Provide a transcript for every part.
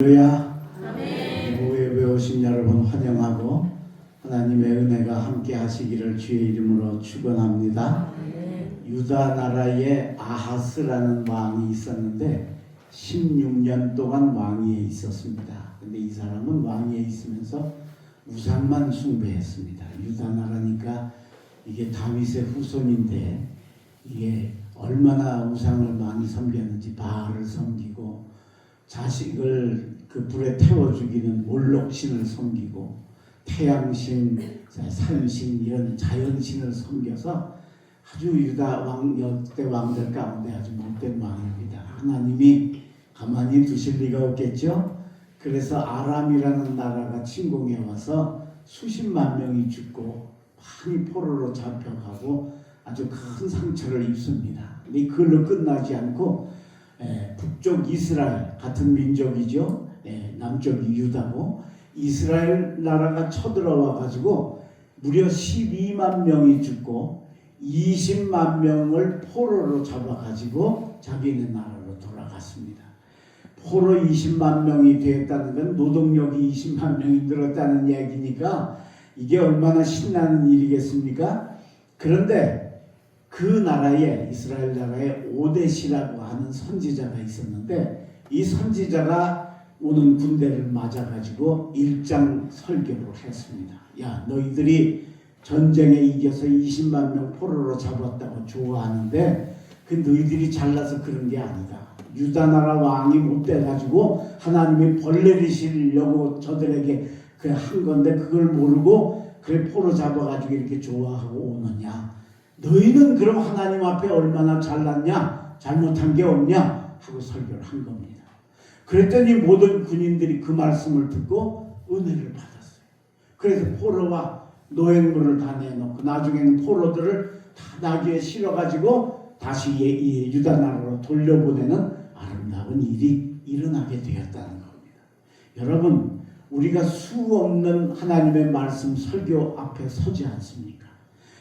할렐루야. 교회에 오신 여러분 환영하고 하나님의 은혜가 함께 하시기를 주의 이름으로 축원합니다. 유다 나라에 아하스라는 왕이 있었는데 16년 동안 왕위에 있었습니다. 근데 이 사람은 왕위에 있으면서 우상만 숭배했습니다. 유다 나라니까 이게 다윗의 후손인데 이게 얼마나 우상을 많이 섬겼는지 바알을 섬기고 자식을 그 불에 태워 죽이는 몰록신을 섬기고 태양신, 산신 이런 자연신을 섬겨서 아주 유다 역대 왕들 가운데 아주 못된 왕입니다. 하나님이 가만히 두실 리가 없겠죠. 그래서 아람이라는 나라가 침공해 와서 수십만 명이 죽고 많이 포로로 잡혀가고 아주 큰 상처를 입습니다. 근데 그걸로 끝나지 않고 북쪽 이스라엘 같은 민족이죠. 남쪽이 유다고 이스라엘 나라가 쳐들어와 가지고 무려 12만 명이 죽고 20만 명을 포로로 잡아 가지고 자기네 나라로 돌아갔습니다. 포로 20만 명이 되었다는 건 노동력이 20만 명이 늘었다는 얘기니까 이게 얼마나 신나는 일이겠습니까? 그런데 그 나라에 이스라엘 나라에 오뎃이라고 하는 선지자가 있었는데 이 선지자가 오는 군대를 맞아가지고 일장 설교를 했습니다. 야, 너희들이 전쟁에 이겨서 20만 명 포로로 잡았다고 좋아하는데 그 너희들이 잘나서 그런 게 아니다. 유다 나라 왕이 못 돼가지고 하나님이 벌 내리시려고 저들에게 그 한 건데 그걸 모르고 그래 포로 잡아가지고 이렇게 좋아하고 오느냐. 너희는 그럼 하나님 앞에 얼마나 잘났냐? 잘못한 게 없냐? 하고 설교를 한 겁니다. 그랬더니 모든 군인들이 그 말씀을 듣고 은혜를 받았어요. 그래서 포로와 노획물을 다 내놓고 나중에는 포로들을 다 나귀에 실어가지고 다시 유다 나라로 돌려보내는 아름다운 일이 일어나게 되었다는 겁니다. 여러분, 우리가 수없는 하나님의 말씀 설교 앞에 서지 않습니까?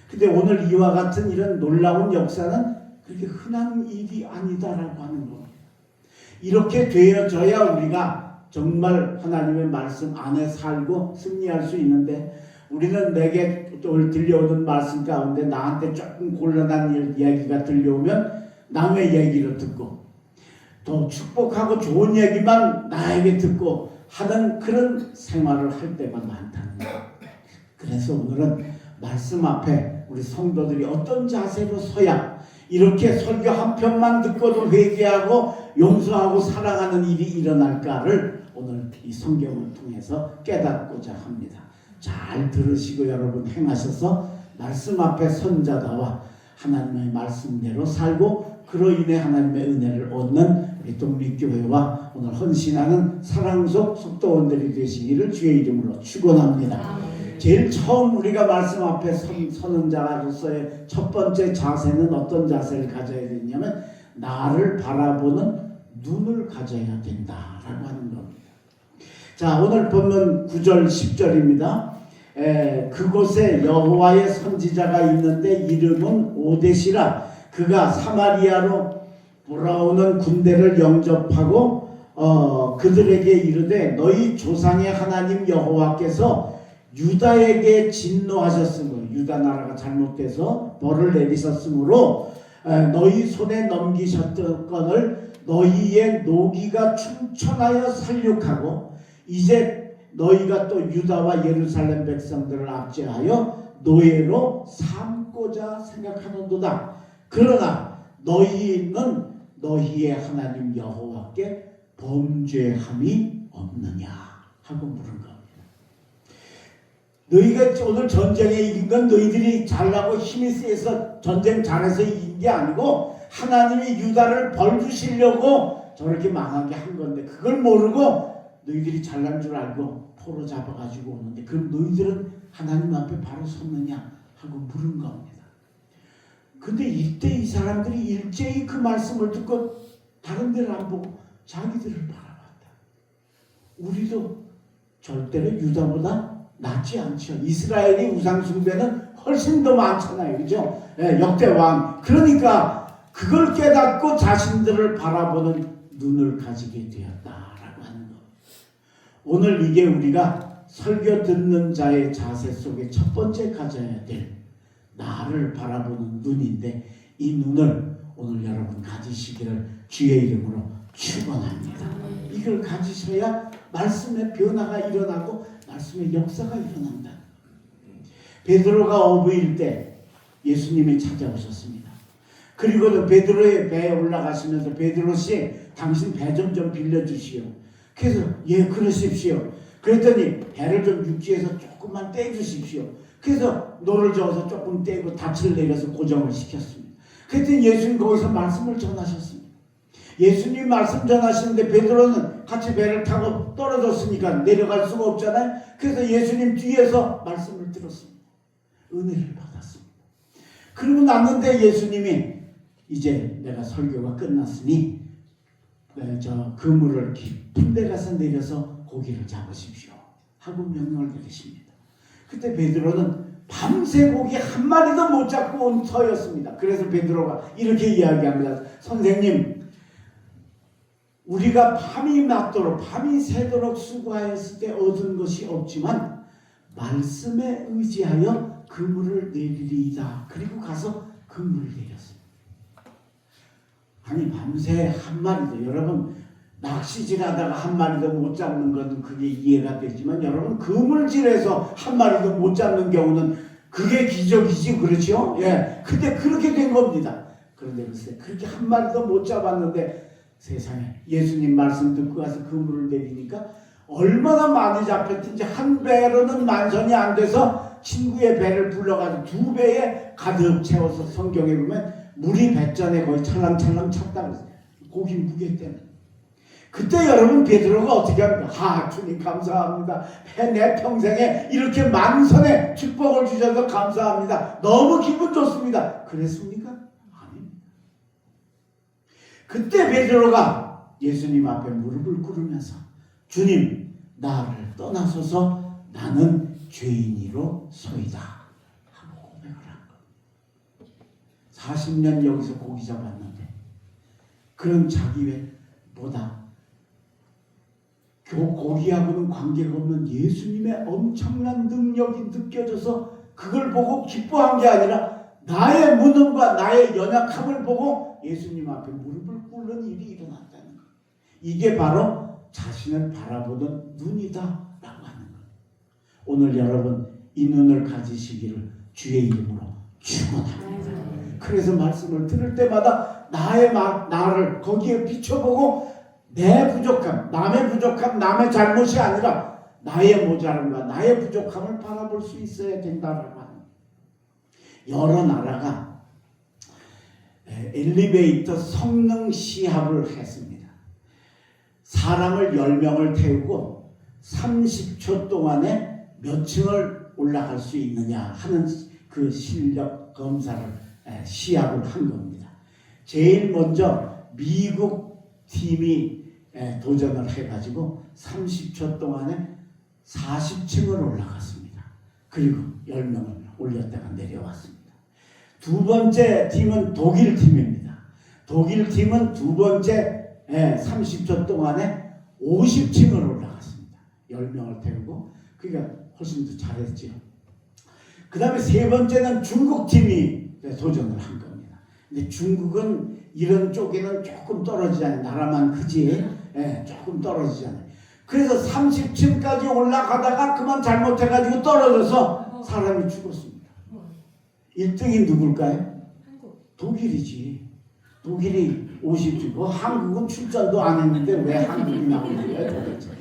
근데 오늘 이와 같은 이런 놀라운 역사는 그렇게 흔한 일이 아니다라고 하는 겁니다. 이렇게 되어져야 우리가 정말 하나님의 말씀 안에 살고 승리할 수 있는데 우리는 내게 들려오는 말씀 가운데 나한테 조금 곤란한 이야기가 들려오면 남의 얘기를 듣고 또 축복하고 좋은 얘기만 나에게 듣고 하는 그런 생활을 할 때가 많다는 거예요. 그래서 오늘은 말씀 앞에 우리 성도들이 어떤 자세로 서야 이렇게 설교 한 편만 듣고도 회개하고 용서하고 사랑하는 일이 일어날까를 오늘 이 성경을 통해서 깨닫고자 합니다. 잘 들으시고 여러분 행하셔서 말씀 앞에 선자다와 하나님의 말씀대로 살고 그로 인해 하나님의 은혜를 얻는 우리 독립교회와 오늘 헌신하는 사랑속 속도원들이 되시기를 주의 이름으로 축원합니다. 제일 처음 우리가 말씀 앞에 서는 자로서의 첫 번째 자세는 어떤 자세를 가져야 되냐면 나를 바라보는 눈을 가져야 된다라고 하는 겁니다. 자, 오늘 보면 9절 10절입니다. 그곳에 여호와의 선지자가 있는데 이름은 오뎃이라 그가 사마리아로 돌아오는 군대를 영접하고 그들에게 이르되 너희 조상의 하나님 여호와께서 유다에게 진노하셨으므로 유다 나라가 잘못돼서 벌을 내리셨으므로 너희 손에 넘기셨던 건을 너희의 노기가 충천하여 살육하고 이제 너희가 또 유다와 예루살렘 백성들을 압제하여 노예로 삼고자 생각하는도다. 그러나 너희는 너희의 하나님 여호와께 범죄함이 없느냐 하고 물은 겁니다. 너희가 오늘 전쟁에 이긴 건 너희들이 잘나고 힘이 세서 전쟁 잘해서 이긴 게 아니고 하나님이 유다를 벌 주시려고 저렇게 망하게 한 건데 그걸 모르고 너희들이 잘난 줄 알고 포로 잡아가지고 오는데 그럼 너희들은 하나님 앞에 바로 섰느냐 하고 물은 겁니다. 근데 이때 이 사람들이 일제히 그 말씀을 듣고 다른 데를 안 보고 자기들을 바라봤다. 우리도 절대로 유다보다 낫지 않죠. 이스라엘이 우상숭배는 훨씬 더 많잖아요. 그죠? 역대왕. 그러니까 그걸 깨닫고 자신들을 바라보는 눈을 가지게 되었다라고 하는 것. 오늘 이게 우리가 설교 듣는 자의 자세 속에 첫 번째 가져야 될 나를 바라보는 눈인데, 이 눈을 오늘 여러분 가지시기를 주의 이름으로 축원합니다. 이걸 가지셔야 말씀의 변화가 일어나고 말씀의 역사가 일어난다. 베드로가 어부일 때 예수님이 찾아오셨습니다. 그리고는 베드로의 배에 올라가시면서 베드로씨 당신 배 좀 빌려주시오. 그래서 예 그러십시오. 그랬더니 배를 좀 육지에서 조금만 떼주십시오. 그래서 노를 저어서 조금 떼고 닻을 내려서 고정을 시켰습니다. 그랬더니 예수님 거기서 말씀을 전하셨습니다. 예수님 말씀 전하시는데 베드로는 같이 배를 타고 떨어졌으니까 내려갈 수가 없잖아요. 그래서 예수님 뒤에서 말씀을 들었습니다. 은혜를 받았습니다. 그러고 났는데 예수님이 이제 내가 설교가 끝났으니 저 그물을 깊은 데 가서 내려서 고기를 잡으십시오 하고 명령을 내리십니다. 그때 베드로는 밤새 고기 한 마리도 못 잡고 온 터였습니다. 그래서 베드로가 이렇게 이야기합니다. 선생님, 우리가 밤이 맞도록 밤이 새도록 수고하였을 때 얻은 것이 없지만 말씀에 의지하여 그물을 내리리이다. 그리고 가서 그물을 내렸습니다. 아니 밤새 한 마리도, 여러분 낚시질 하다가 한 마리도 못 잡는 것은 그게 이해가 되지만 여러분 그물질에서 한 마리도 못 잡는 경우는 그게 기적이지, 그렇죠? 예. 근데 그렇게 된 겁니다. 그런데 글쎄 그렇게 한 마리도 못 잡았는데 세상에 예수님 말씀 듣고 가서 그물을 내리니까 얼마나 많이 잡혔든지 한 배로는 만선이 안 돼서 친구의 배를 불러가지고 두 배에 가득 채워서 성경에 보면 물이 배전에 거의 찰랑찰랑 찼다고 했어요. 고기 무게 때문에. 그때 여러분 베드로가 어떻게 합니까? 주님 감사합니다. 내 평생에 이렇게 만선의 축복을 주셔서 감사합니다. 너무 기분 좋습니다. 그랬습니까? 아닙니다. 그때 베드로가 예수님 앞에 무릎을 꿇으면서 주님 나를 떠나소서 나는 죄인이로 소이다 하고 고백을 한 거예요. 40년 여기서 고기 잡았는데 그런 자기보다 고기하고는 관계가 없는 예수님의 엄청난 능력이 느껴져서 그걸 보고 기뻐한 게 아니라 나의 무능과 나의 연약함을 보고 예수님 앞에 무릎을 꿇는 일이 일어났다는 거예요. 이게 바로 자신을 바라보는 눈이다라고 하는 거예요. 오늘 여러분 이 눈을 가지시기를 주의 이름으로 축원합니다. 그래서 말씀을 들을 때마다 나를 거기에 비춰보고 내 부족함, 남의 부족함, 남의 잘못이 아니라 나의 모자람과 나의 부족함을 바라볼 수 있어야 된다라고 합니다. 여러 나라가 엘리베이터 성능 시합을 했습니다. 사람을 10명을 태우고 30초 동안에 몇 층을 올라갈 수 있느냐 하는 그 실력 검사를 시합을 한 겁니다. 제일 먼저 미국 팀이 도전을 해가지고 30초 동안에 40층을 올라갔습니다. 그리고 10명을 올렸다가 내려왔습니다. 두 번째 팀은 독일 팀입니다. 독일 팀은 두 번째 30초 동안에 50층을 올라갔습니다. 10명을 태우고 그러니까 훨씬 더 잘했죠. 그 다음에 세 번째는 중국 팀이 도전을 한 겁니다. 근데 중국은 이런 쪽에는 조금 떨어지잖아요. 나라만 크지 조금 떨어지잖아요. 그래서 30층까지 올라가다가 그만 잘못해가지고 떨어져서 사람이 죽었습니다. 1등이 누굴까요? 독일이지. 독일이 50층. 한국은 출전도 안 했는데 왜 한국이 나오는 거예요 도대체.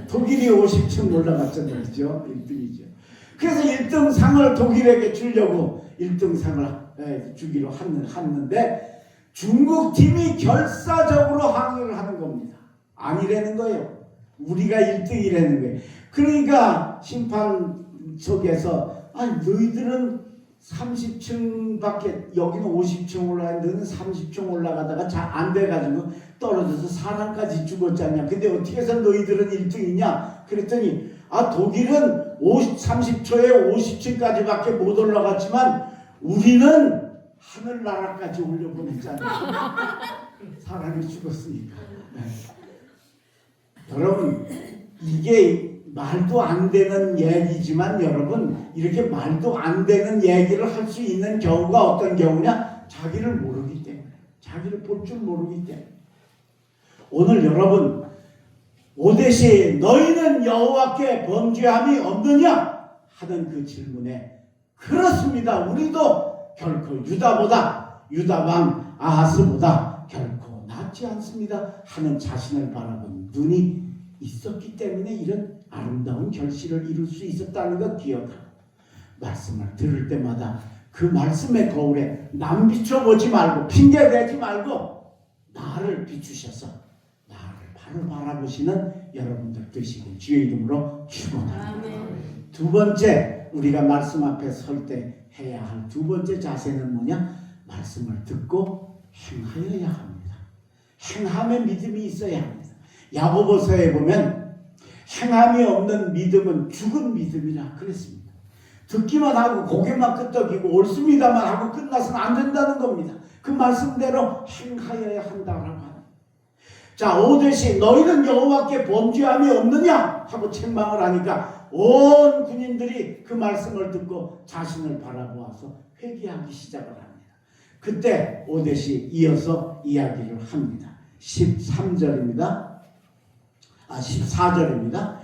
독일이 50층 올라갔잖아요. 그렇죠? 1등이죠. 그래서 1등 상을 독일에게 주려고 1등 상을 주기로 했는데 중국 팀이 결사적으로 항의를 하는 겁니다. 아니라는 거예요. 우리가 1등이라는 거예요. 그러니까 심판석에서 아니 너희들은 30층밖에 여기는 50층 올라가는데 너는 30층 올라가다가 잘 안 돼가지고 떨어져서 사람까지 죽었잖냐. 근데 어떻게 해서 너희들은 1등이냐. 그랬더니 독일은 30초에 50층까지밖에 못 올라갔지만 우리는 하늘나라까지 올려보냈잖아요. 사람이 죽었으니까. 여러분 이게 이게 말도 안 되는 얘기지만 여러분, 이렇게 말도 안 되는 얘기를 할 수 있는 경우가 어떤 경우냐? 자기를 모르기 때문에, 자기를 볼 줄 모르기 때문에. 오늘 여러분, 오대시 너희는 여호와께 범죄함이 없느냐 하는 그 질문에 그렇습니다, 우리도 결코 유다 왕 아하스보다 결코 낫지 않습니다 하는 자신을 바라본 눈이 있었기 때문에 이런 아름다운 결실을 이룰 수 있었다는 것 기억하고, 말씀을 들을 때마다 그 말씀의 거울에 남 비춰보지 말고 핑계대지 말고 나를 비추셔서 나를 바로 바라보시는 여러분들 되시길 주의 이름으로 축원합니다. 두 번째, 우리가 말씀 앞에 설 때 해야 할 두 번째 자세는 뭐냐? 말씀을 듣고 행하여야 합니다. 행함의 믿음이 있어야 합니다. 야고보서에 보면 행함이 없는 믿음은 죽은 믿음이라 그랬습니다. 듣기만 하고 고개만 끄덕이고 옳습니다만 하고 끝나서는 안 된다는 겁니다. 그 말씀대로 행하여야 한다라고 합니다. 자, 오대시 너희는 여호와께 범죄함이 없느냐 하고 책망을 하니까 온 군인들이 그 말씀을 듣고 자신을 바라보아서 회개하기 시작을 합니다. 그때 오대시 이어서 이야기를 합니다. 13절입니다. 14절입니다.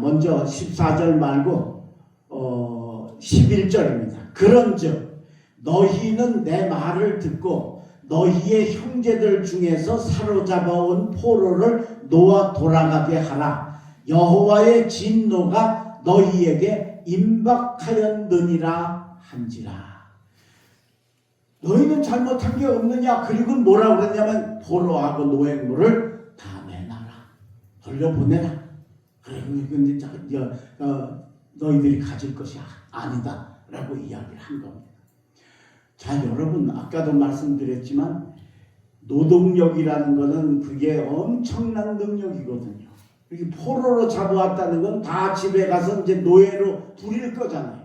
먼저 14절 말고 11절입니다. 그런즉 너희는 내 말을 듣고 너희의 형제들 중에서 사로잡아온 포로를 놓아 돌아가게 하라. 여호와의 진노가 너희에게 임박하였느니라 한지라. 너희는 잘못한 게 없느냐? 그리고 뭐라고 그랬냐면 포로하고 노획물을 다 내놔라, 돌려보내라. 그리고 너희들이 가질 것이 아니다 라고 이야기를 한 겁니다. 자, 여러분, 아까도 말씀드렸지만 노동력이라는 것은 그게 엄청난 능력이거든요. 이렇게 포로로 잡아왔다는 건 다 집에 가서 이제 노예로 부릴 거잖아요.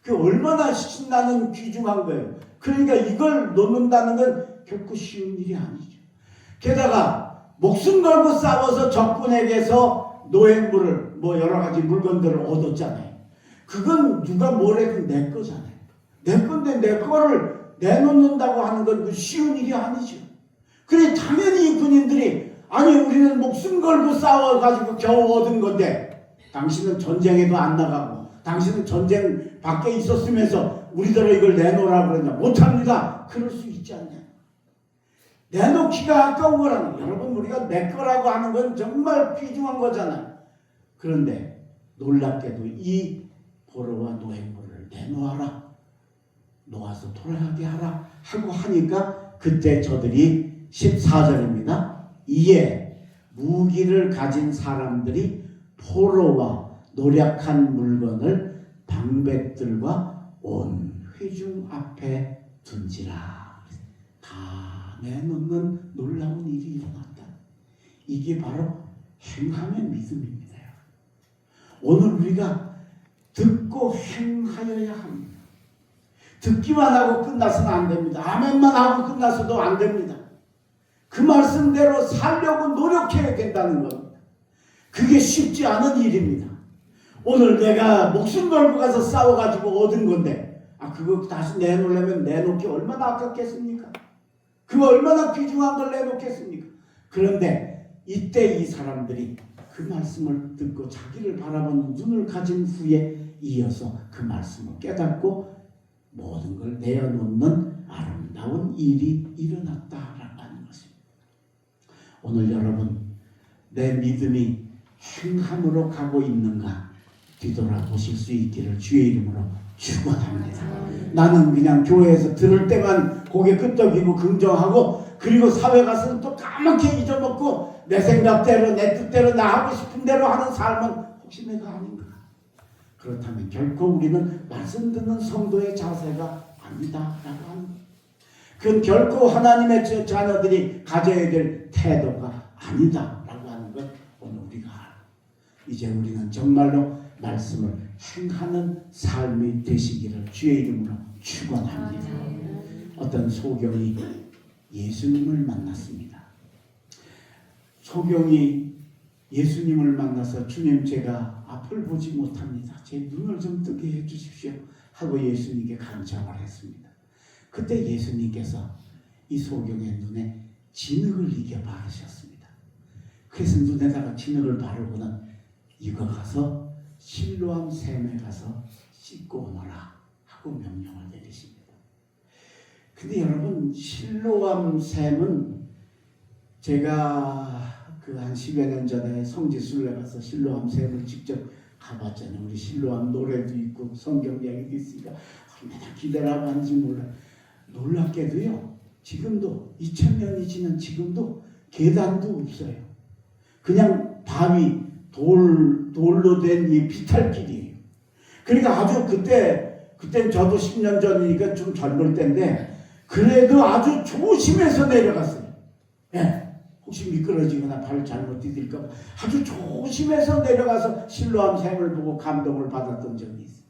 그게 얼마나 신나는 귀중한 거예요. 그러니까 이걸 놓는다는 건 결코 쉬운 일이 아니죠. 게다가 목숨 걸고 싸워서 적군에게서 노획물을 여러 가지 물건들을 얻었잖아요. 그건 누가 뭐래도 내 거잖아요. 내 건데 내 거를 내놓는다고 하는 건 쉬운 일이 아니죠. 그래, 당연히 이 군인들이 아니 우리는 목숨 걸고 싸워가지고 겨우 얻은 건데 당신은 전쟁에도 안 나가고 당신은 전쟁 밖에 있었으면서 우리들은 이걸 내놓으라고 그러냐. 못합니다. 그럴 수 있지 않냐. 내놓기가 아까운 거라는 거예요. 여러분, 우리가 내 거라고 하는 건 정말 귀중한 거잖아요. 그런데 놀랍게도 이 포로와 노획물을 내놓아라, 놓아서 돌아가게 하라 하고 하니까 그때 저들이 14절입니다. 이에 무기를 가진 사람들이 포로와 노략한 물건을 방백들과 온 회중 앞에 둔지라. 다 내놓는 놀라운 일이 일어났다. 이게 바로 행함의 믿음입니다. 오늘 우리가 듣고 행하여야 합니다. 듣기만 하고 끝나서는 안 됩니다. 아멘만 하고 끝나서도 안 됩니다. 그 말씀대로 살려고 노력해야 된다는 겁니다. 그게 쉽지 않은 일입니다. 오늘 내가 목숨 걸고 가서 싸워가지고 얻은 건데 그거 다시 내놓으려면 내놓기 얼마나 아깝겠습니까? 그거 얼마나 귀중한 걸 내놓겠습니까? 그런데 이때 이 사람들이 그 말씀을 듣고 자기를 바라보는 눈을 가진 후에 이어서 그 말씀을 깨닫고 모든 걸 내어놓는 아름다운 일이 일어났다라고 하는 것입니다. 오늘 여러분, 내 믿음이 행함으로 가고 있는가 뒤돌아보실 수 있기를 주의 이름으로 축원합니다. 나는 그냥 교회에서 들을 때만 고개 끄덕이고 긍정하고 그리고 사회 가서는 또 까맣게 잊어먹고 내 생각대로 내 뜻대로 나 하고 싶은 대로 하는 삶은 혹시 내가 아닌가? 그렇다면 결코 우리는 말씀 듣는 성도의 자세가 아니다라고 하는 거예요. 그건 결코 하나님의 자녀들이 가져야 될 태도가 아니다라고 하는 것 오늘 우리가 알아. 이제 우리는 정말로 말씀을 행하는 삶이 되시기를 주의 이름으로 축원합니다. 어떤 소경이 예수님을 만났습니다. 소경이 예수님을 만나서 주님 제가 앞을 보지 못합니다. 제 눈을 좀 뜨게 해주십시오 하고 예수님께 간청을 했습니다. 그때 예수님께서 이 소경의 눈에 진흙을 이겨 바르셨습니다. 그래서 눈에다가 진흙을 바르고는 이거 가서 실로암 샘에 가서 씻고 오너라 하고 명령을 내리십니다. 근데 여러분 실로암 샘은 제가 그 한 10여 년 전에 성지순례 가서 실로암 샘을 직접 가봤잖아요. 우리 실로암 노래도 있고 성경 이야기도 있으니까 얼마나 기대라고 하는지 몰라요. 놀랍게도요. 지금도 2000년이 지난 지금도 계단도 없어요. 그냥 바위 돌로 된 이 비탈길이에요. 그러니까 아주 그때 저도 10년 전이니까 좀 젊을 때인데 그래도 아주 조심해서 내려갔어요. 예. 혹시 미끄러지거나 발 잘못 디딜까 봐 아주 조심해서 내려가서 실로암 샘을 보고 감동을 받았던 적이 있어요.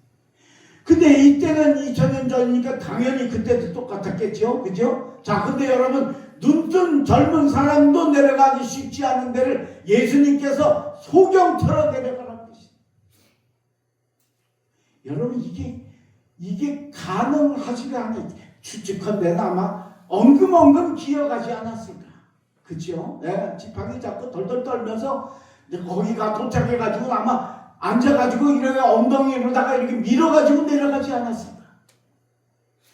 근데 이때는 2000년 전이니까 당연히 그때도 똑같았겠죠. 그죠? 자, 근데 여러분 눈뜬 젊은 사람도 내려가기 쉽지 않은 데를 예수님께서 소경처럼 내려가라고 하시죠. 여러분 이게 가능하지가 않아요. 추측컨대는 아마 엉금엉금 기어가지 않았을까. 그죠? 네, 지팡이 잡고 덜덜 떨면서 거기가 도착해가지고 아마 앉아가지고 이렇게 엉덩이로다가 이렇게 밀어가지고 내려가지 않았을까?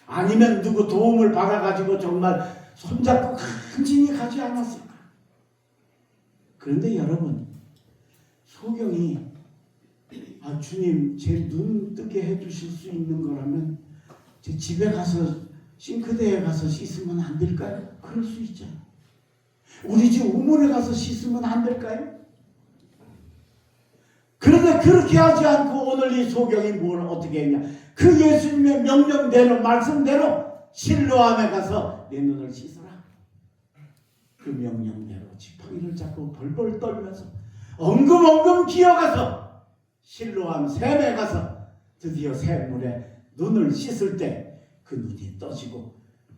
아니면 누구 도움을 받아가지고 정말 손잡고 간신히 가지 않았을까? 그런데 여러분 소경이 주님 제 눈 뜨게 해주실 수 있는 거라면 제 집에 가서 싱크대에 가서 씻으면 안 될까요? 그럴 수 있잖아요. 우리 집 우물에 가서 씻으면 안 될까요? 그런데 그렇게 하지 않고 오늘 이 소경이 뭘 어떻게 했냐? 그 예수님의 명령대로 말씀대로 실로암에 가서 내 눈을 씻어라. 그 명령대로 지팡이를 잡고 벌벌 떨면서 엉금엉금 기어가서 실로암 샘에 가서 드디어 샘물에 눈을 씻을 때 그 눈이 떠지고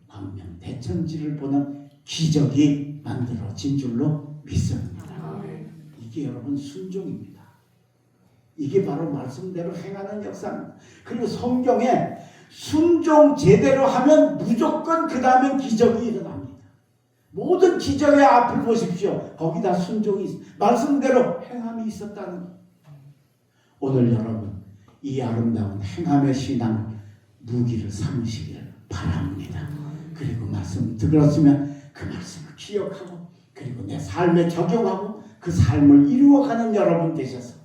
망명대천지를 보는 기적이 만들어진 줄로 믿습니다. 이게 여러분 순종입니다. 이게 바로 말씀대로 행하는 역사입니다. 그리고 성경에 순종 제대로 하면 무조건 그 다음엔 기적이 일어납니다. 모든 기적의 앞을 보십시오. 거기다 순종이 말씀대로 행함이 있었다는 것. 오늘 여러분 이 아름다운 행함의 신앙 무기를 삼으시기를 바랍니다. 그리고 말씀 들었으면 그 말씀을 기억하고 그리고 내 삶에 적용하고 그 삶을 이루어가는 여러분 되셔서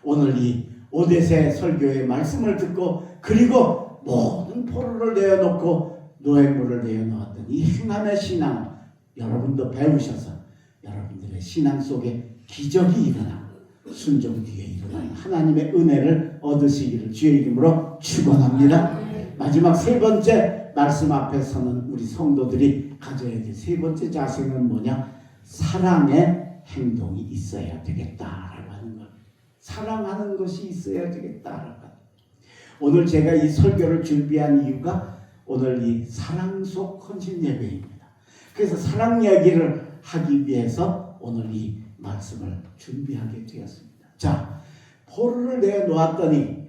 오늘 이 오대세 설교의 말씀을 듣고 그리고 모든 포로를 내어놓고 노획물을 내어놓았던 이 행함의 신앙 여러분도 배우셔서 여러분들의 신앙 속에 기적이 일어나고 순종 뒤에 일어나는 하나님의 은혜를 얻으시기를 주의 이름으로 축원합니다. 마지막 세 번째 말씀 앞에 서는 우리 성도들이 가져야 될 세 번째 자세는 뭐냐? 사랑의 행동이 있어야 되겠다라고 하는 것. 사랑하는 것이 있어야 되겠다라고 하는 것. 오늘 제가 이 설교를 준비한 이유가 오늘 이 사랑 속 헌신 예배입니다. 그래서 사랑 이야기를 하기 위해서 오늘 이 말씀을 준비하게 되었습니다. 자, 포로를 내놓았더니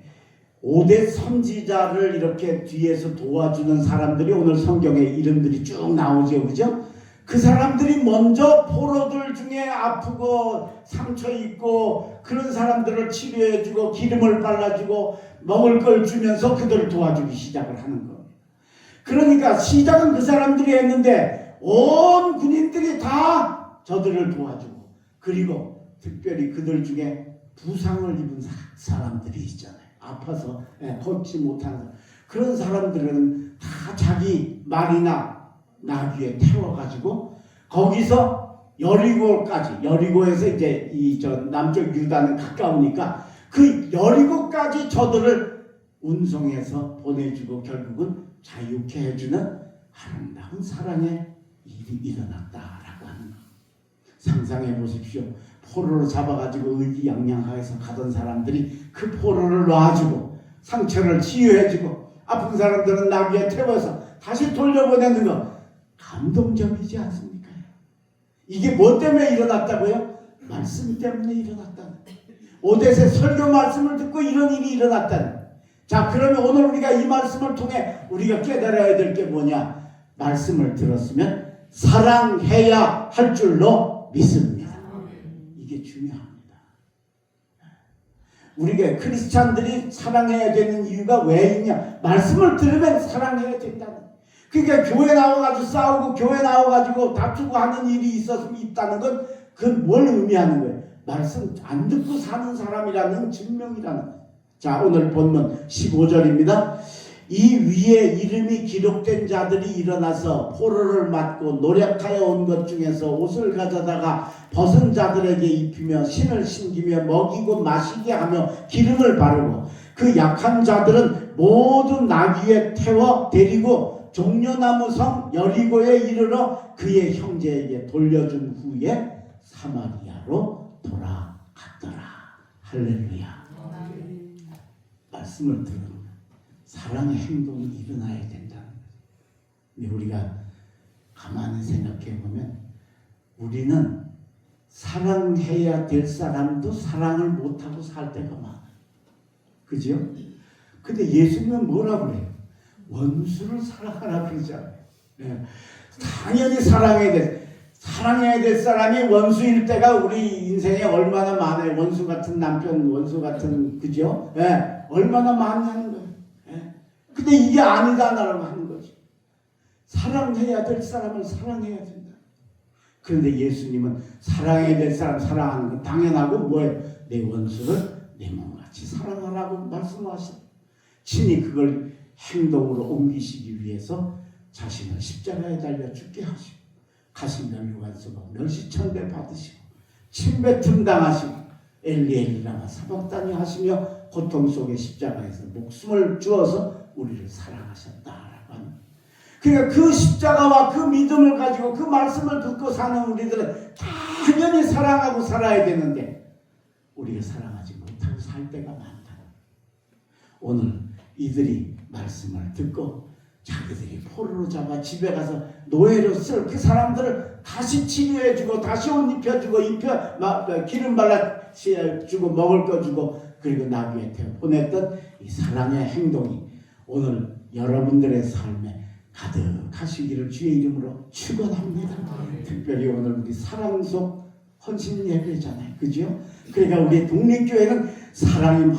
5대 선지자를 이렇게 뒤에서 도와주는 사람들이 오늘 성경에 이름들이 쭉 나오죠. 그죠? 그 사람들이 먼저 포로들 중에 아프고 상처 있고 그런 사람들을 치료해주고 기름을 발라주고 먹을 걸 주면서 그들을 도와주기 시작을 하는 겁니다. 그러니까 시작은 그 사람들이 했는데 온 군인들이 다 저들을 도와주고 그리고 특별히 그들 중에 부상을 입은 사람들이 있잖아요. 아파서 걷지 못하는 그런 사람들은 다 자기 말이나 나귀에 태워가지고 거기서 여리고에서 이제 남쪽 유다는 가까우니까 그 여리고까지 저들을 운송해서 보내주고 결국은 자유케 해주는 아름다운 사랑의 일이 일어났다라고 하는 것. 상상해 보십시오. 포로를 잡아가지고 의기양양하여서 가던 사람들이 그 포로를 놔주고 상처를 치유해주고 아픈 사람들은 나귀에 태워서 다시 돌려보내는 것 감동적이지 않습니까? 이게 뭐 때문에 일어났다고요? 말씀 때문에 일어났다는. 오대세 설교 말씀을 듣고 이런 일이 일어났다는. 자, 그러면 오늘 우리가 이 말씀을 통해 우리가 깨달아야 될 게 뭐냐? 말씀을 들었으면 사랑해야 할 줄로 믿습니다. 이게 중요합니다. 우리가 크리스찬들이 사랑해야 되는 이유가 왜 있냐? 말씀을 들으면 사랑해야 된다는. 그러니까 교회 나와가지고 싸우고 교회 나와가지고 다투고 하는 일이 있다는 건 그건 뭘 의미하는 거예요? 말씀 안 듣고 사는 사람이라는 증명이라는 거예요. 자, 오늘 본문 15절입니다. 이 위에 이름이 기록된 자들이 일어나서 포로를 맞고 노력하여 온 것 중에서 옷을 가져다가 벗은 자들에게 입히며 신을 신기며 먹이고 마시게 하며 기름을 바르고 그 약한 자들은 모두 나귀에 태워 데리고 종려나무 성 여리고에 이르러 그의 형제에게 돌려준 후에 사마리아로 돌아갔더라. 할렐루야. 말씀을 들으면 사랑의 행동이 일어나야 된다는 거예요. 근데 우리가 가만히 생각해 보면 우리는 사랑해야 될 사람도 사랑을 못하고 살 때가 많아요. 그죠? 근데 예수님은 뭐라 그래요? 원수를 사랑하라 그러잖아요. 네. 당연히 사랑해야 될 사람이 원수일 때가 우리 인생에 얼마나 많아요. 원수 같은 남편, 원수 같은, 그죠? 네. 얼마나 많냐는 거예요. 네. 근데 이게 아니다라고 하는 거지. 사랑해야 될 사람을 사랑해야 된다. 그런데 예수님은 사랑해야 될 사람 사랑하는 건 당연하고 뭐예요? 내 원수를 내 몸같이 사랑하라고 말씀하셨어요. 친히 그걸 행동으로 옮기시기 위해서 자신을 십자가에 달려 죽게 하시고 가신멸류관소가 멸시천대 받으시고 침뱉음 당하시고 엘리엘리라마 사박다니 하시며 고통 속의 십자가에서 목숨을 주어서 우리를 사랑하셨다라고 합니다. 그러니까 그 십자가와 그 믿음을 가지고 그 말씀을 듣고 사는 우리들은 당연히 사랑하고 살아야 되는데 우리가 사랑하지 못하고 살 때가 많다. 오늘 이들이 말씀을 듣고 자기들이 포로로 잡아 집에 가서 노예로 쓸 그 사람들을 다시 치료해주고 다시 옷 입혀주고 기름 발라주고 먹을 거 주고 그리고 나귀에 태워 보냈던 이 사랑의 행동이 오늘 여러분들의 삶에 가득하시기를 주의 이름으로 축원합니다. 특별히 오늘 우리 사랑 속 헌신 예배잖아요. 그죠? 그러니까 우리 독립교회는 사랑이 막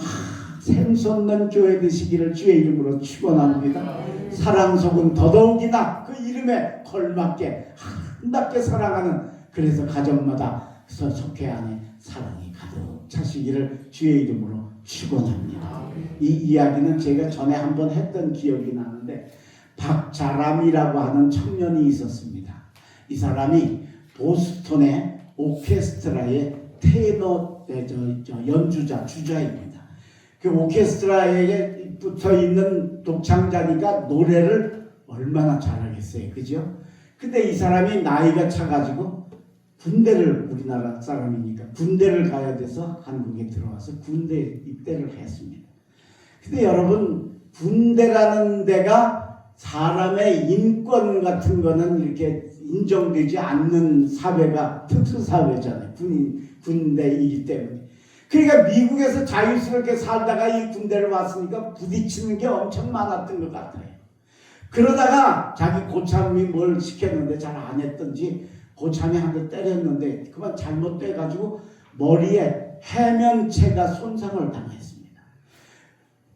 샘솟는 교회 되시기를 주의 이름으로 축원합니다. 사랑 속은 더더욱이나 그 이름에 걸맞게 아름답게 사랑하는 그래서 가정마다 속회 안에 사랑이 가득 차시기를 주의 이름으로 축원합니다. 이 이야기는 제가 전에 한번 했던 기억이 나는데 박자람이라고 하는 청년이 있었습니다. 이 사람이 보스턴의 오케스트라의 테너 주자입니다. 그 오케스트라에 붙어 있는 독창자니까 노래를 얼마나 잘하겠어요. 그죠? 근데 이 사람이 나이가 차가지고 군대를 우리나라 사람이니까 군대를 가야 돼서 한국에 들어와서 군대 입대를 했습니다. 근데 여러분 군대라는 데가 사람의 인권 같은 거는 이렇게 인정되지 않는 사회가 특수사회잖아요. 군대이기 때문에. 그러니까 미국에서 자유스럽게 살다가 이 군대를 왔으니까 부딪히는 게 엄청 많았던 것 같아요. 그러다가 자기 고참이 뭘 시켰는데 잘 안 했던지 고참이 한 대 때렸는데 그만 잘못돼가지고 머리에 해면체가 손상을 당했습니다.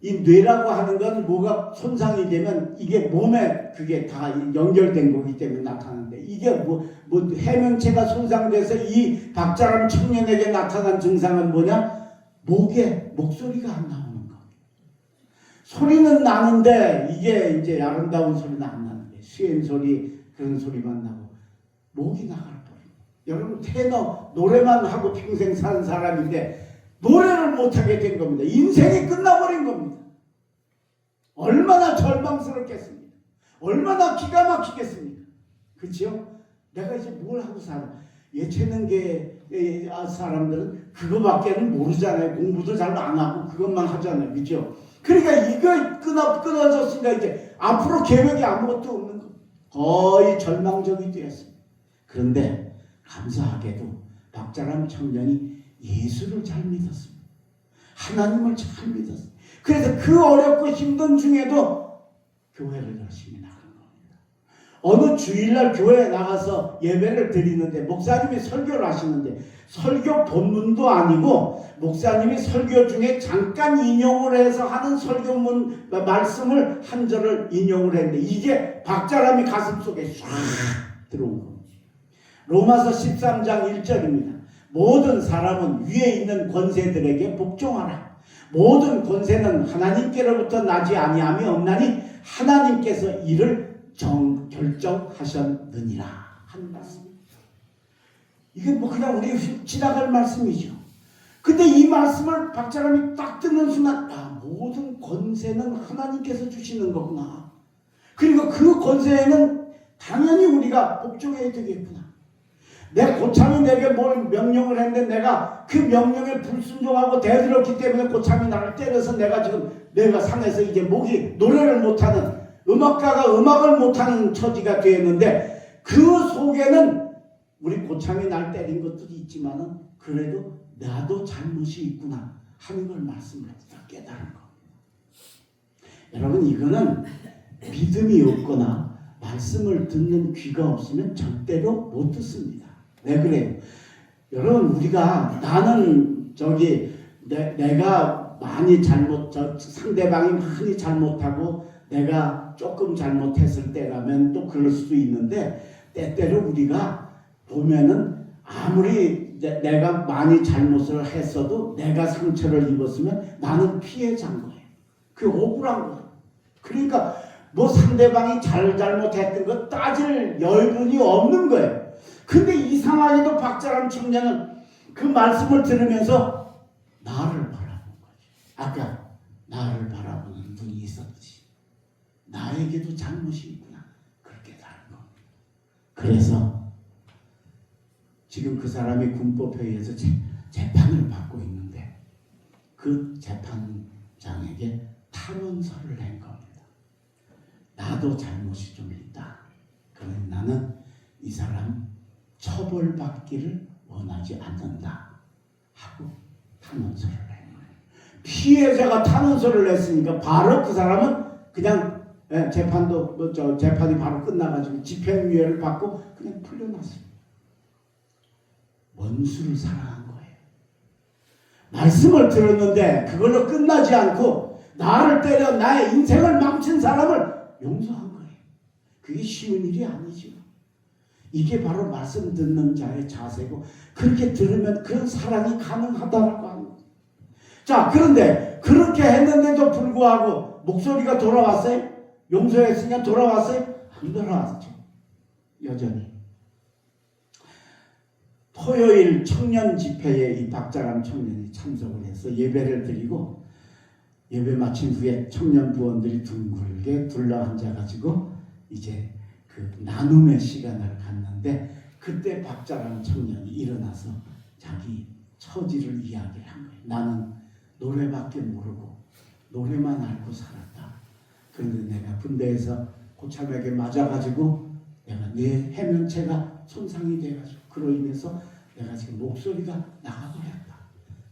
이 뇌라고 하는 건 뭐가 손상이 되면 이게 몸에 그게 다 연결된 거기 때문에 나타나는데 이게 뭐 해면체가 손상돼서 이 박자람 청년에게 나타난 증상은 뭐냐? 목에 목소리가 안 나오는 거. 소리는 나는데 이게 이제 아름다운 소리는 안 나는 거예요. 수행 소리 그런 소리만 나고 목이 나가버려요. 여러분 테너 노래만 하고 평생 산 사람인데 노래를 못하게 된 겁니다. 인생이 끝나버린 겁니다. 얼마나 절망스럽겠습니까? 얼마나 기가 막히겠습니까? 그렇죠? 내가 이제 뭘 하고 살아? 예체능계 사람들은 그거밖에는 모르잖아요. 공부도 잘 안 하고 그것만 하잖아요. 그렇죠? 그러니까 이거 끊어졌으니까 이제 앞으로 계획이 아무것도 없는 거. 거의 절망적이 되었습니다. 그런데 감사하게도 박자람 청년이 예수를 잘 믿었습니다. 하나님을 잘 믿었어요. 그래서 그 어렵고 힘든 중에도 교회를 열심히 나간 겁니다. 어느 주일날 교회에 나가서 예배를 드리는데 목사님이 설교를 하시는데 설교 본문도 아니고 목사님이 설교 중에 잠깐 인용을 해서 하는 설교문 말씀을 한 절을 인용을 했는데 이게 박자람이 가슴속에 쫙 들어온 겁니다. 로마서 13장 1절입니다. 모든 사람은 위에 있는 권세들에게 복종하라. 모든 권세는 하나님께로부터 나지 아니함이 없나니 하나님께서 이를 결정하셨느니라 하는 말씀입니다. 이게 뭐 그냥 우리 지나갈 말씀이죠. 근데 이 말씀을 박자람이 딱 듣는 순간 모든 권세는 하나님께서 주시는 거구나. 그리고 그 권세에는 당연히 우리가 복종해야 되겠구나. 내 고참이 내게 뭘 명령을 했는데 내가 그 명령에 불순종하고 대들었기 때문에 고참이 나를 때려서 내가 상해서 이제 목이 노래를 못하는 음악가가 음악을 못하는 처지가 되었는데 그 속에는 우리 고참이 날 때린 것들이 있지만은 그래도 나도 잘못이 있구나 하는 걸 말씀을 깨달은 겁니다. 여러분 이거는 믿음이 없거나 말씀을 듣는 귀가 없으면 절대로 못 듣습니다. 왜 그래요? 여러분 우리가 나는 내가 많이 상대방이 많이 잘못하고 내가 조금 잘못했을 때라면 또 그럴 수도 있는데 때때로 우리가 보면은 아무리 내가 많이 잘못을 했어도 내가 상처를 입었으면 나는 피해자인 거예요. 그게 억울한 거예요. 그러니까 뭐 상대방이 잘못했던 거 따질 여유분이 없는 거예요. 근데 이상하게도 박자람 청년은 그 말씀을 들으면서 나를 바라본 거지. 아까 나를 바라보는 눈이 있었지. 나에게도 잘못이 있구나. 그렇게 다른 겁니다. 그래서 지금 그 사람이 군법회의에서 재판을 받고 있는데 그 재판장에게 탄원서를 낸 겁니다. 나도 잘못이 좀 있다. 그러니 나는 이 사람 처벌받기를 원하지 않는다 하고 탄원서를 낸 거예요. 피해자가 탄원서를 냈으니까 바로 그 사람은 그냥 재판이 바로 끝나가지고 집행유예를 받고 그냥 풀려났습니다. 원수를 사랑한 거예요. 말씀을 들었는데 그걸로 끝나지 않고 나를 때려 나의 인생을 망친 사람을 용서한 거예요. 그게 쉬운 일이 아니죠. 이게 바로 말씀 듣는 자의 자세고 그렇게 들으면 그런 사랑이 가능하다라고 합니다. 자, 그런데 그렇게 했는데도 불구하고 목소리가 돌아왔어요? 용서했으니까 돌아왔어요? 안 돌아왔죠. 여전히. 토요일 청년 집회에 이 박자람 청년이 참석을 해서 예배를 드리고 예배 마친 후에 청년 부원들이 둥글게 둘러앉아가지고 이제 그 나눔의 시간을 갖는데 그때 박자람 청년이 일어나서 자기 처지를 이야기를 한 거예요. 나는 노래밖에 모르고 노래만 알고 살았다. 그런데 내가 군대에서 고참에게 맞아가지고 내가 내 해면체가 손상이 돼가지고 그로 인해서 내가 지금 목소리가 나가버렸다.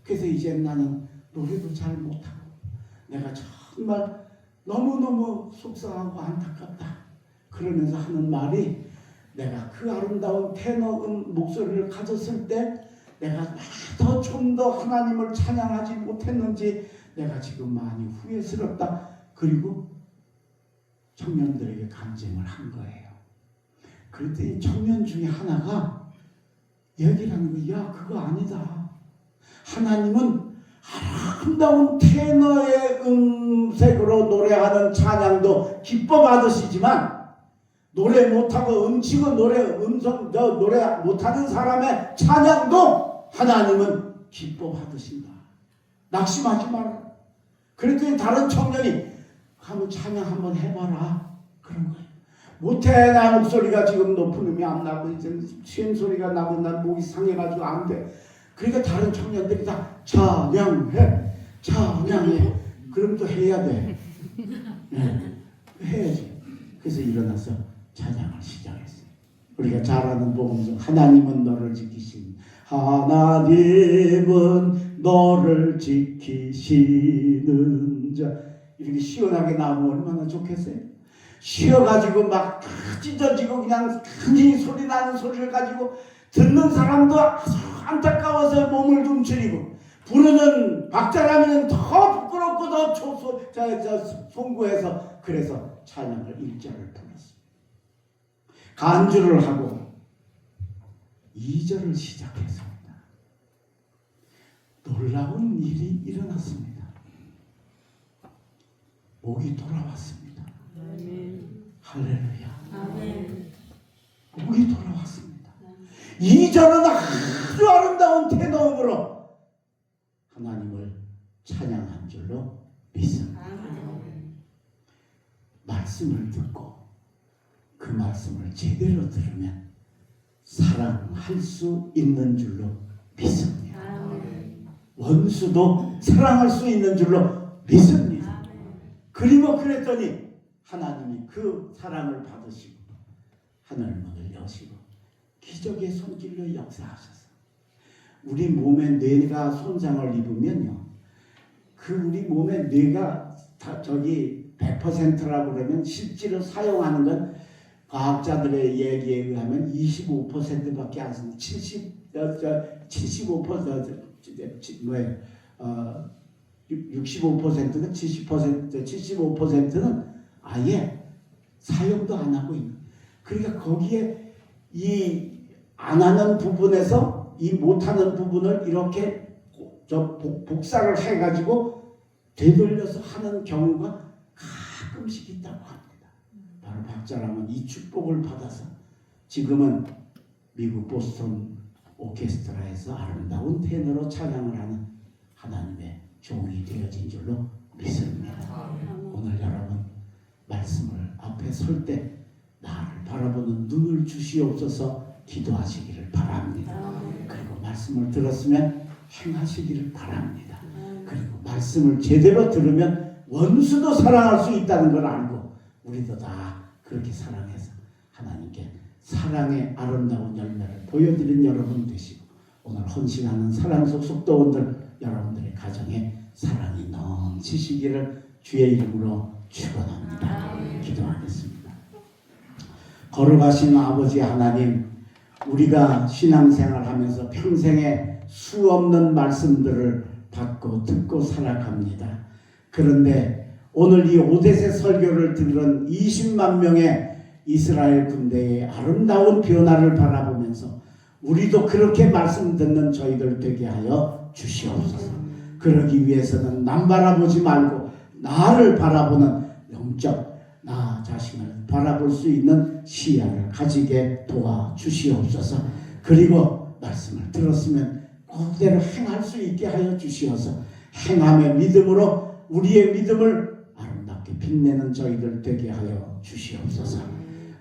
그래서 이제 나는 노래도 잘 못하고 내가 정말 너무너무 속상하고 안타깝다. 그러면서 하는 말이 내가 그 아름다운 테너 목소리를 가졌을 때 내가 좀 더 하나님을 찬양하지 못했는지 내가 지금 많이 후회스럽다. 그리고 청년들에게 간증을 한 거예요. 그랬더니 청년 중에 하나가 얘기를 하는 거예요. 야, 그거 아니다. 하나님은 아름다운 테너의 음색으로 노래하는 찬양도 기뻐 받으시지만 노래 못하고 음치고 노래 못하는 사람의 찬양도 하나님은 기뻐 받으신다. 낙심하지 마라. 그랬더니 다른 청년이 한번 찬양 한번 해봐라. 그런 거예요. 못해. 나 목소리가 지금 높은 음이 안 나고 이제 쉰 소리가 나고 난 목이 상해가지고 안 돼. 그러니까 다른 청년들이 다 찬양해. 그럼 또 해야 돼. 네. 해야지. 그래서 일어나서 찬양을 시작했어요. 우리가 잘 아는 복음 중 하나님은 너를 지키신, 하나님은 너를 지키시는 자, 이렇게 시원하게 나오면 얼마나 좋겠어요. 쉬어가지고 막 찢어지고 그냥 큰지 소리 나는 소리를 가지고 듣는 사람도 아주 안타까워서 몸을 움츠리고, 부르는 박자라면 더 부끄럽고 더 송구해서 그래서 찬양을 1절을 불렀습니다. 간주를 하고 2절을 시작했습니다. 놀라운 일이 일어났습니다. 목이 돌아왔습니다. 아멘. 할렐루야. 아멘. 목이 돌아왔습니다. 2절은 아주 아름다운 테너음으로 하나님을 찬양한 줄로 믿습니다. 말씀을 듣고 그 말씀을 제대로 들으면 사랑할 수 있는 줄로 믿습니다. 원수도 사랑할 수 있는 줄로 믿습니다. 그리고 그랬더니 하나님이 그 사랑을 받으시고 하늘문을 여시고 기적의 손길로 역사하셔서 우리 몸에 뇌가 손상을 입으면요, 그 우리 몸에 뇌가 다 저기 100%라고 그러면 실제로 사용하는 건 과학자들의 얘기에 의하면 25%밖에 안 씁니다. 65% 뭐예요? 65%는 70%, 75%는 아예 사용도 안 하고 있는. 그러니까 거기에 이 안 하는 부분에서 이 못하는 부분을 이렇게 복사를 해가지고 되돌려서 하는 경우가 가끔씩 있다고 합니다. 바로 박자라면 이 축복을 받아서 지금은 미국 보스턴 오케스트라에서 아름다운 테너로 찬양을 하는 하나님의 종이 되어진 줄로 믿습니다. 오늘 여러분 말씀을 앞에 설 때 나를 바라보는 눈을 주시옵소서 기도하시기를 바랍니다. 그리고 말씀을 들었으면 행하시기를 바랍니다. 그리고 말씀을 제대로 들으면 원수도 사랑할 수 있다는 걸 알고 우리도 다 그렇게 사랑해서 하나님께 사랑의 아름다운 열매를 보여드린 여러분 되시고, 오늘 헌신하는 사랑 속 속도원들 여러분들의 가정에 사랑이 넘치시기를 주의 이름으로 축원합니다. 기도하겠습니다. 거룩하신 아버지 하나님, 우리가 신앙생활하면서 평생에 수없는 말씀들을 받고 듣고 살아갑니다. 그런데 오늘 이 오데세 설교를 들은 20만 명의 이스라엘 군대의 아름다운 변화를 바라보면서 우리도 그렇게 말씀 듣는 저희들 되게 하여 주시옵소서. 그러기 위해서는 남 바라보지 말고 나를 바라보는 영적 나 자신을 바라볼 수 있는 시야를 가지게 도와주시옵소서. 그리고 말씀을 들었으면 그대로 행할 수 있게 하여 주시어서 행함의 믿음으로 우리의 믿음을 아름답게 빛내는 저희들 되게 하여 주시옵소서.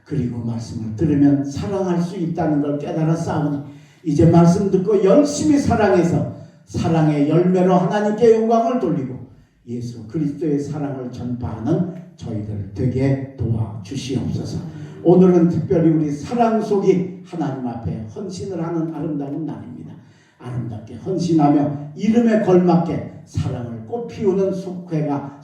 그리고 말씀을 들으면 사랑할 수 있다는 걸 깨달아 싸우니 이제 말씀 듣고 열심히 사랑해서 사랑의 열매로 하나님께 영광을 돌리고 예수 그리스도의 사랑을 전파하는 저희들 되게 도와주시옵소서. 오늘은 특별히 우리 사랑 속이 하나님 앞에 헌신을 하는 아름다운 날입니다. 아름답게 헌신하며 이름에 걸맞게 사랑을 꽃피우는 속회와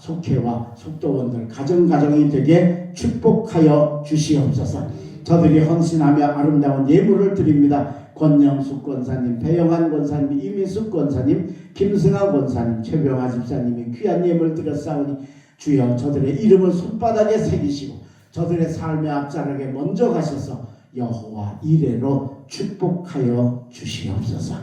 속도원들 가정가정이 되게 축복하여 주시옵소서. 저들이 헌신하며 아름다운 예물을 드립니다. 권영숙 권사님, 배영환 권사님, 이민숙 권사님, 김승환 권사님, 최병아 집사님이 귀한 예물 드렸사오니 주여 저들의 이름을 손바닥에 새기시고 저들의 삶의 앞자락에 먼저 가셔서 여호와 이레로 축복하여 주시옵소서.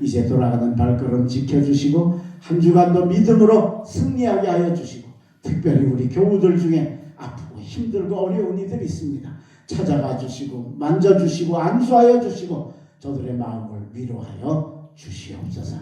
이제 돌아가는 발걸음 지켜주시고 한 주간도 믿음으로 승리하게 하여 주시고, 특별히 우리 교우들 중에 아프고 힘들고 어려운 이들이 있습니다. 찾아가 주시고 만져주시고 안수하여 주시고 저들의 마음을 위로하여 주시옵소서.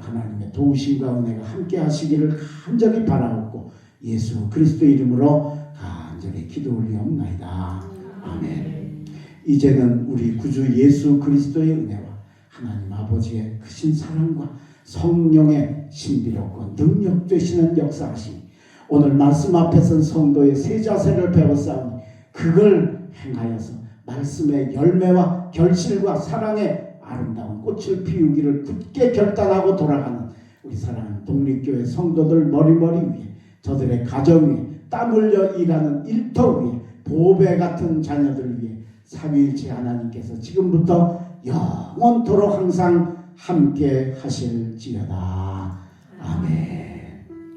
하나님의 도우심과 은혜가 함께 하시기를 간절히 바라옵고 예수 그리스도 이름으로 간절히 기도 올리옵나이다. 아멘. 이제는 우리 구주 예수 그리스도의 은혜와 하나님 아버지의 크신 사랑과 성령의 신비롭고 능력 되시는 역사하시니 오늘 말씀 앞에 선 성도의 세 자세를 배웠사오니 그걸 행하여서 말씀의 열매와 결실과 사랑의 아름다운 꽃을 피우기를 굳게 결단하고 돌아가는 우리 사랑하는 독립교회 성도들 머리머리 위에, 저들의 가정 위에, 땀 흘려 일하는 일터 위에, 보배 같은 자녀들 위에 삼위일체 하나님께서 지금부터 영원토록 항상 함께 하실지어다. 아멘.